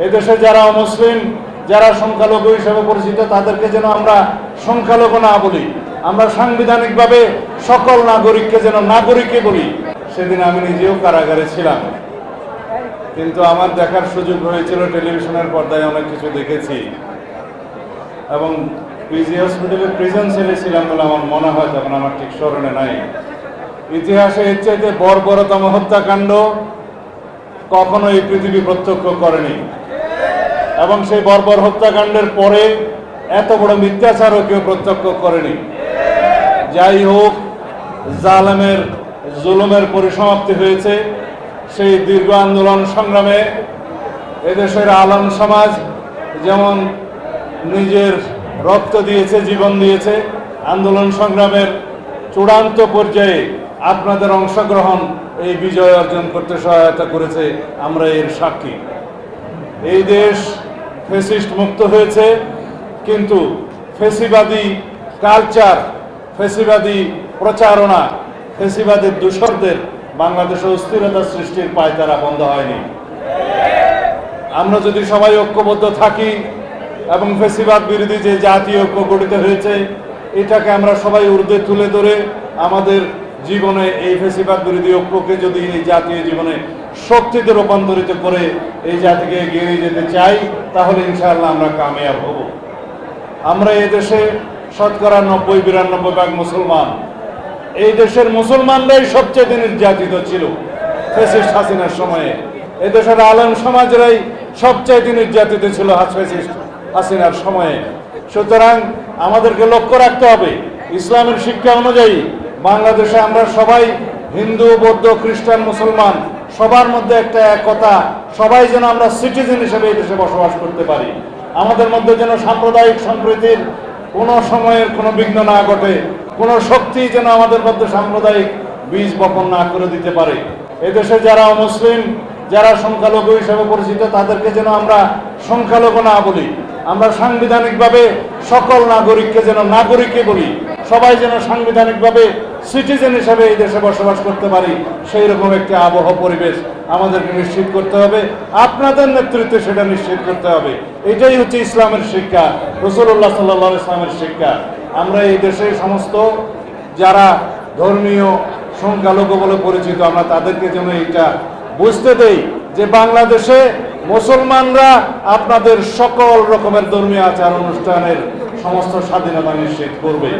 এদেশে যারা অমুসলিম, যারা সংখ্যালঘু হিসেবে পরিচিত, তাদেরকে যেন আমরা সংখ্যালঘু না বলি, আমরা সাংবিধানিকভাবে সকল নাগরিককে যেন নাগরিকই বলি। সেদিন আমি নিজেও কারাগারে ছিলাম, কিন্তু আমার দেখার সুযোগ হয়েছিল, টেলিভিশনের পর্দায় অনেক কিছু দেখেছি এবং পিজি হসপিটালের প্রিজন সেলে ছিলাম বলে আমার মনে হয়, তখন আমার ঠিক স্মরণে নাই। ইতিহাসে এর চাইতে বর্বরতম হত্যাকাণ্ড কখনো এই পৃথিবী প্রত্যক্ষ করেনি এবং সেই বর্বর হত্যাকাণ্ডের পরে এত বড় মিথ্যাচারও কেউ প্রত্যক্ষ করেনি। যাই হোক, জালেমের জুলুমের পরিসমাপ্তি হয়েছে। সেই দীর্ঘ আন্দোলন সংগ্রামে এদেশের আলম সমাজ যেমন নিজের রক্ত দিয়েছে, জীবন দিয়েছে, আন্দোলন সংগ্রামের চূড়ান্ত পর্যায়ে আপনাদের অংশগ্রহণ এই বিজয় অর্জন করতে সহায়তা করেছে, আমরা এর সাক্ষী। এই দেশ ফ্যাসিস্ট মুক্ত হয়েছে, কিন্তু ফ্যাসিবাদী কালচার, ফ্যাসিবাদী প্রচারণা, ফ্যাসিবাদের দূষরদের বাংলাদেশে অস্থিরতা সৃষ্টির পায়তারা বন্ধ হয়নি। আমরা যদি সবাই ঐক্যবদ্ধ থাকি এবং ফ্যাসিবাদ বিরোধী যে জাতীয় ঐক্য গঠিত হয়েছে, এটাকে আমরা সবাই ঊর্ধ্বে তুলে ধরে আমাদের জীবনে এই ফ্যাসিবাদ বিরোধী ঐক্যকে যদি এই জাতীয় জীবনে শক্তিতে রূপান্তরিত করে এই জাতিকে এগিয়ে নিয়ে যেতে চাই, তাহলে ইনশাআল্লাহ আমরা কামিয়াব হব। আমরা এই দেশে শতকরা 90-92% মুসলমান। এই দেশের মুসলমানরাই সবচেয়ে নির্যাতিত ছিল ফ্যাসিস্ট হাসিনার সময়ে। এই দেশের আলেম সমাজরাই সবচেয়ে নির্যাতিত ছিল ফ্যাসিস্ট হাসিনার সময়ে। সুতরাং আমাদেরকে লক্ষ্য রাখতে হবে, ইসলামের শিক্ষা অনুযায়ী বাংলাদেশে আমরা সবাই হিন্দু, বৌদ্ধ, খ্রিস্টান, মুসলমান সবার মধ্যে একটা একতা, সবাই যেন আমরা সিটিজেন হিসেবে এই দেশে বসবাস করতে পারি। আমাদের মধ্যে যেন সাম্প্রদায়িক সম্প্রীতির কোনো সময়ের কোনো বিঘ্ন না ঘটে, কোনো শক্তি যেন আমাদের মধ্যে সাম্প্রদায়িক বীজ বপন না করে দিতে পারে। এদেশে যারা অমুসলিম, যারা সংখ্যালঘু হিসেবে পরিচিত, তাদেরকে যেন আমরা সংখ্যালঘু না বলি, আমরা সাংবিধানিকভাবে সকল নাগরিককে যেন নাগরিকই বলি, সবাই যেন সাংবিধানিকভাবে সিটিজেন হিসেবে এই দেশে বসবাস করতে পারি, সেই রকম একটি আবহাওয়া পরিবেশ আমাদেরকে নিশ্চিত করতে হবে। আপনাদের নেতৃত্বে সেটা নিশ্চিত করতে হবে। এটাই হচ্ছে ইসলামের শিক্ষা, রাসূলুল্লাহ সাল্লাল্লাহু আলাইহি ওয়াসাল্লামের শিক্ষা। আমরা এই দেশে সমস্ত যারা ধর্মীয় সংখ্যালঘু বলে পরিচিত, আমরা তাদেরকে যেন এটা বুঝতে দেই যে বাংলাদেশে মুসলমানরা আপনাদের সকল রকমের ধর্মীয় আচার অনুষ্ঠানের সমস্ত স্বাধীনতা নিশ্চিত করবে।